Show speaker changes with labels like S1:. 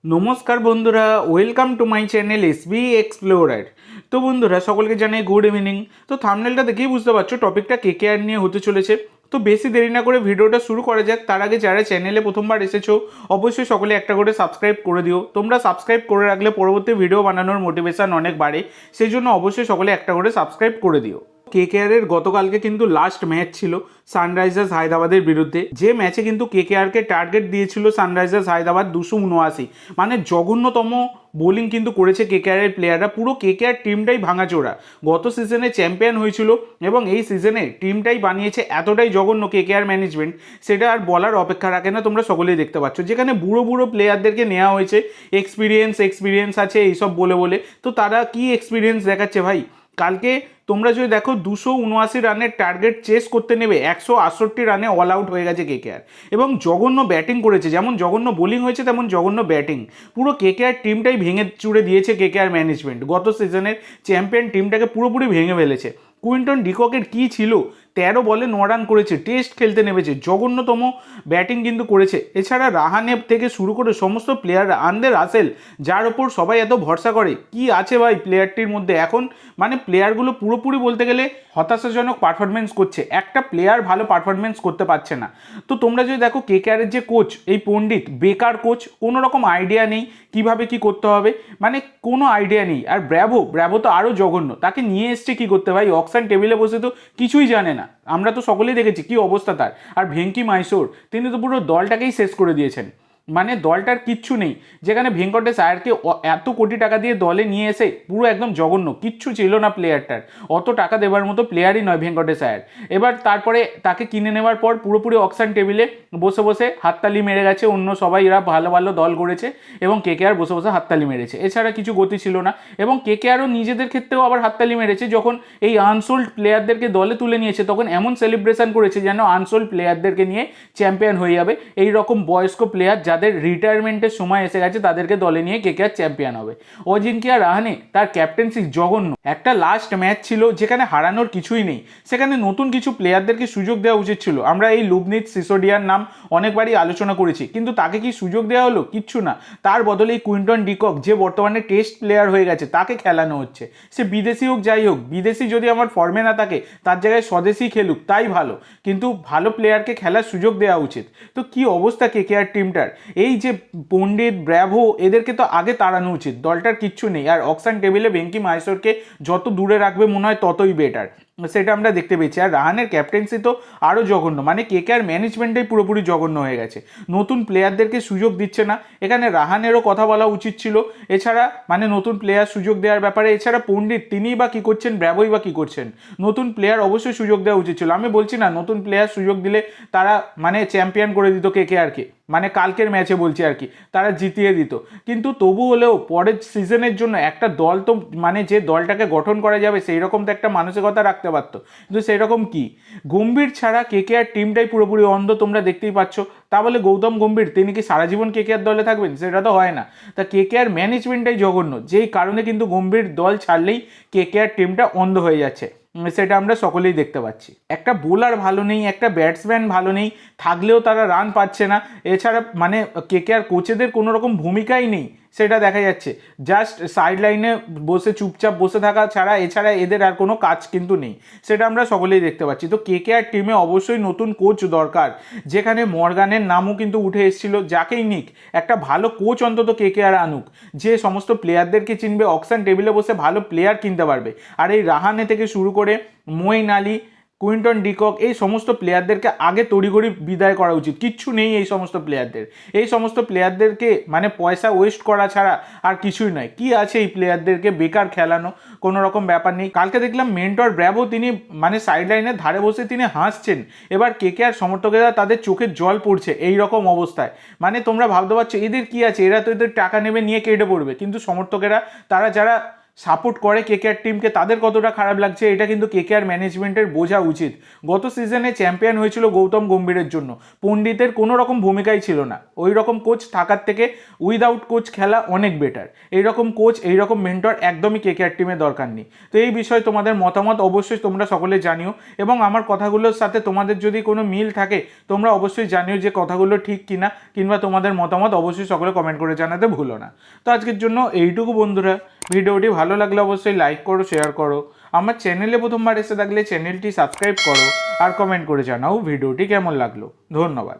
S1: নমস্কার বন্ধুরা, welcome to my channel SB explorer. তো বন্ধুরা, সকলকে জানাই গুড ইভিনিং। তো থাম্বনেলটা দেখেই বুঝতে পারছো টপিকটা কেকেআর নিয়ে হতে চলেছে। তো বেশি দেরি না করে ভিডিওটা শুরু করা যাক। তার আগে যারা চ্যানেলে প্রথমবার এসেছো অবশ্যই সকলে একটা করে সাবস্ক্রাইব করে দিও। তোমরা সাবস্ক্রাইব করে রাখলে পরবর্তী ভিডিও বানানোর মোটিভেশন অনেক বাড়ে, সেই জন্য অবশ্যই সকলে একটা করে সাবস্ক্রাইব করে দিও। কেকেআরের গতকালকে কিন্তু লাস্ট ম্যাচ ছিল সানরাইজার্স হায়দ্রাবাদের বিরুদ্ধে, যে ম্যাচে কিন্তু কেকেআরকে টার্গেট দিয়েছিল সানরাইজার্স হায়দ্রাবাদ 279। মানে জঘন্যতম বোলিং কিন্তু করেছে কেকেআরের প্লেয়াররা। পুরো কেকেআর টিমটাই ভাঙাচোরা। গত সিজনে চ্যাম্পিয়ন হয়েছিল এবং এই সিজনে টিমটাই বানিয়েছে এতটাই জঘন্য কেকেআর ম্যানেজমেন্ট, সেটা আর বলার অপেক্ষা রাখে না। তোমরা সকলেই দেখতে পাচ্ছ যেখানে বুড়ো বুড়ো প্লেয়ারদেরকে নেওয়া হয়েছে, এক্সপিরিয়েন্স আছে এইসব বলে বলে। তো তারা কি এক্সপিরিয়েন্স দেখাচ্ছে ভাই? কালকে তোমরা যদি দেখো 279 রানের টার্গেট চেস করতে নেবে 168 রানে অল আউট হয়ে গেছে কেকেআর। এবং জঘন্য ব্যাটিং করেছে, যেমন জঘন্য বোলিং হয়েছে তেমন জঘন্য ব্যাটিং। পুরো কেকেআর টিমটাই ভেঙে চুড়ে দিয়েছে কেকেআর ম্যানেজমেন্ট। গত সিজনের চ্যাম্পিয়ন টিমটাকে পুরোপুরি ভেঙে ফেলেছে। কুইন্টন ডিককের কি ছিল, 13 বলে 9 রান করেছে, টেস্ট খেলতে নেমেছে, জঘন্যতম ব্যাটিং কিন্তু করেছে। এছাড়া রাহানে থেকে শুরু করে সমস্ত প্লেয়াররা, আন্দ্রে রাসেল যার ওপর সবাই এত ভরসা করে, কি আছে ভাই প্লেয়ারটির মধ্যে এখন? মানে প্লেয়ারগুলো পুরোপুরি বলতে গেলে হতাশাজনক পারফরমেন্স করছে, একটা প্লেয়ার ভালো পারফরমেন্স করতে পারছে না। তো তোমরা যদি দেখো কেকেআরের যে কোচ, এই পণ্ডিত বেকার কোচ, কোনো রকম আইডিয়া নেই কিভাবে কি করতে হবে, মানে কোনো আইডিয়া নেই। আর ব্র্যাভো তো আরও জঘন্য, তাকে নিয়ে এসছে কি করতে ভাই? অকশন টেবিলে বসে তো কিছুই জানে না, আমরা তো সকলেই দেখেছি কি অবস্থা তার। আর ভেঙ্কি মাইসোর, তিনি তো পুরো দলটাকেই শেষ করে দিয়েছেন। মানে দলটার কিচ্ছু নেই, যেখানে ভেঙ্কটেশ আয়ারকে এত কোটি টাকা দিয়ে দলে নিয়ে এসে পুরো একদম জঘন্য, কিচ্ছু ছিল না প্লেয়ারটার। অত টাকা দেওয়ার মতো প্লেয়ারই নয় ভেঙ্কটেশ আয়ার। এবার তারপরে তাকে কিনে নেওয়ার পর পুরোপুরি অকশন টেবিলে বসে বসে হাততালি মেরে গেছে, অন্য সবাই এরা ভালো ভালো দল গড়েছে এবং কেকেআর বসে বসে হাততালি মেরেছে, এছাড়া কিছু গতি ছিল না। এবং কেকেআরও নিজেদের ক্ষেত্রেও আবার হাততালি মেরেছে, যখন এই আনসোল্ড প্লেয়ারদেরকে দলে তুলে নিয়েছে তখন এমন সেলিব্রেশন করেছে যেন আনসোল্ড প্লেয়ারদেরকে নিয়ে চ্যাম্পিয়ন হয়ে যাবে। এই রকম বয়স্ক প্লেয়ার যাদের রিটায়ারমেন্টের সময় এসে গেছে তাদেরকে দলে নিয়ে কেকেআর চ্যাম্পিয়ন হবে। অজিঙ্কিয়া রাহানে তার ক্যাপ্টেন্সি জঘন্য। একটা লাস্ট ম্যাচ ছিল যেখানে হারানোর কিছুই নেই, সেখানে নতুন কিছু প্লেয়ারদেরকে সুযোগ দেওয়া উচিত ছিল। আমরা এই লুবনিত সিসোডিয়ার নাম অনেকবারই আলোচনা করেছি, কিন্তু তাকে কি সুযোগ দেওয়া হলো? কিচ্ছু না। তার বদলে এই কুইন্টন ডিকক, যে বর্তমানে টেস্ট প্লেয়ার হয়ে গেছে, তাকে খেলানো হচ্ছে। সে বিদেশি হোক যাই হোক, বিদেশি যদি আমার ফর্মে না থাকে তার জায়গায় স্বদেশি খেলুক, তাই ভালো, কিন্তু ভালো প্লেয়ারকে খেলার সুযোগ দেওয়া উচিত। তো কি অবস্থা কেকেআর টিমটার! এই যে পণ্ডিত, ব্র্যাভো, এদেরকে তো আগে তাড়ানো উচিত, দলটার কিচ্ছু নেই। আর অকশন টেবিলে ভেঙ্কি মাইসোরকে যত দূরে রাখবে মনে হয় ততই বেটার, সেটা আমরা দেখতে পেয়েছি। আর রাহানের ক্যাপ্টেন্সি তো আরও জঘন্য, মানে কেকেআর ম্যানেজমেন্টটাই পুরোপুরি জঘন্য হয়ে গেছে। নতুন প্লেয়ারদেরকে সুযোগ দিচ্ছে না, এখানে রাহানেরও কথা বলা উচিত ছিল। এছাড়া মানে নতুন প্লেয়ার সুযোগ দেওয়ার ব্যাপারে, এছাড়া পণ্ডিত তিনিই বা কী করছেন, ব্র্যাভোই বা কী করছেন? নতুন প্লেয়ার অবশ্যই সুযোগ দেওয়া উচিত ছিল। আমি বলছি না নতুন প্লেয়ার সুযোগ দিলে তারা মানে চ্যাম্পিয়ন করে দিত কেকেআরকে, মানে কালকের ম্যাচে বলছি আর কি, তারা জিতিয়ে দিত। কিন্তু তবু হলেও পরের সিজনের জন্য একটা দল তো, মানে যে দলটাকে গঠন করা যাবে সেই রকম তো একটা মানসিকতা রাখতে পারতো, কিন্তু সেই রকম কি? গম্ভীর ছাড়া কেকেআর টিমটাই পুরোপুরি অন্ধ, তোমরা দেখতেই পাচ্ছ। তা বলে গৌতম গম্ভীর তিনি কি সারা জীবন কেকেআর দলে থাকবেন? সেটা তো হয় না। তা কেকেআর ম্যানেজমেন্টটাই জঘন্য, যেই কারণে কিন্তু গম্ভীর দল ছাড়লেই কেকেআর টিমটা অন্ধ হয়ে যাচ্ছে, সেটা আমরা সকলেই দেখতে পাচ্ছি। একটা বোলার ভালো নেই, একটা ব্যাটসম্যান ভালো নেই, থাকলেও তারা রান পাচ্ছে না। এছাড়া মানে কেকেআর কোচেদের কোনো রকম ভূমিকাই নেই, সেটা দেখা যাচ্ছে। জাস্ট সাইড লাইনে বসে চুপচাপ বসে থাকা ছাড়া এছাড়া এদের আর কোনো কাজ কিন্তু নেই, সেটা আমরা সকলেই দেখতে পাচ্ছি। তো কেকেআর টিমে অবশ্যই নতুন কোচ দরকার, যেখানে মর্গানের নামও কিন্তু উঠে এসেছিল। যাকেই নিক, একটা ভালো কোচ অন্তত কেকেআর আনুক, যে সমস্ত প্লেয়ারদেরকে চিনবে, অকশন টেবিলে বসে ভালো প্লেয়ার কিনতে পারবে। আর এই রাহানে থেকে শুরু করে মঈন আলী, কুইন্টন ডিকক, এই সমস্ত প্লেয়ারদেরকে আগে তড়িঘড়ি বিদায় করা উচিত। কিচ্ছু নেই এই সমস্ত প্লেয়ারদের, এই সমস্ত প্লেয়ারদেরকে মানে পয়সা ওয়েস্ট করা ছাড়া আর কিছুই নয়। কি আছে এই প্লেয়ারদেরকে বেকার খেলানো, কোনো রকম ব্যাপার নেই। কালকে দেখলাম মেন্টর ব্র্যাভো, তিনি মানে সাইড লাইনের ধারে বসে তিনি হাসছেন। এবার কেকেআর সমর্থকেরা তাদের চোখের জল পড়ছে এই রকম অবস্থায়। মানে তোমরা ভাবতে পারছো এদের কি আছে, এরা তো এদের টাকা নেবে নিয়ে কেটে পড়বে, কিন্তু সমর্থকেরা, তারা যারা সাপোর্ট করে কেকেআর টিমকে তাদের কতটা খারাপ লাগছে এটা কিন্তু কেকেআর ম্যানেজমেন্টের বোঝা উচিত। গত সিজনে চ্যাম্পিয়ন হয়েছিল গৌতম গম্ভীরের জন্য, পণ্ডিতের কোনো রকম ভূমিকাই ছিল না। ওই রকম কোচ থাকার থেকে উইদাউট কোচ খেলা অনেক বেটার। এইরকম কোচ এইরকম মেন্টর একদমই কেকেআর টিমে দরকার নেই। তো এই বিষয়ে তোমাদের মতামত অবশ্যই তোমরা সকলে জানিও, এবং আমার কথাগুলোর সাথে তোমাদের যদি কোনো মিল থাকে তোমরা অবশ্যই জানিও যে কথাগুলো ঠিক কিনা, কিংবা তোমাদের মতামত অবশ্যই সকলে কমেন্ট করে জানাতে ভুলো না। তো আজকের জন্য এইটুকু বন্ধুরা, ভিডিওটি ভালো লাগলে অবশ্যই লাইক করো, শেয়ার করো, আমার চ্যানেলে প্রথমবার এসে থাকলে চ্যানেলটি সাবস্ক্রাইব করো, আর কমেন্ট করে জানাও ভিডিওটি কেমন লাগলো। ধন্যবাদ।